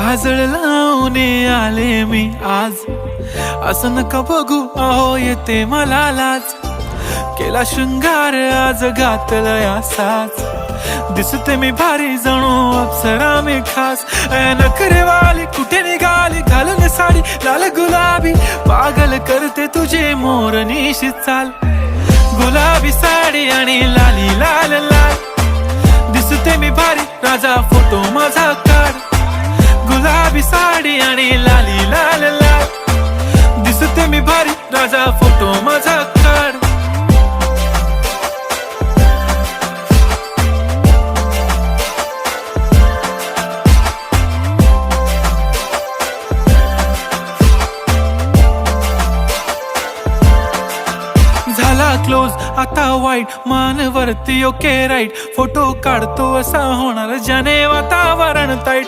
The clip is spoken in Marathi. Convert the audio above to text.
काजळ लावून आले मी आज, असं नका बघू अहो येते मला लाज. केला शृंगार आज घातलाय असाच, दिसते मी भारी जणू अप्सरा मी खास. नखरेवाली कुठे निघाली घालून साडी लाल गुलाबी, पागल करते तुझे मोरनीशी चाल. गुलाबी साडी आणि लाली लाल लाल, दिसते मी भारी राजा फोटो माझा काढ. गुलाबी साडी आणि लाली लाल लाल, दिसते मी भारी राजा फोटो माझा काढ. झाला क्लोज आता वाईट, मान वरती ओके राईट. फोटो काढतो असा होणार ज्याने वातावरण ताईट.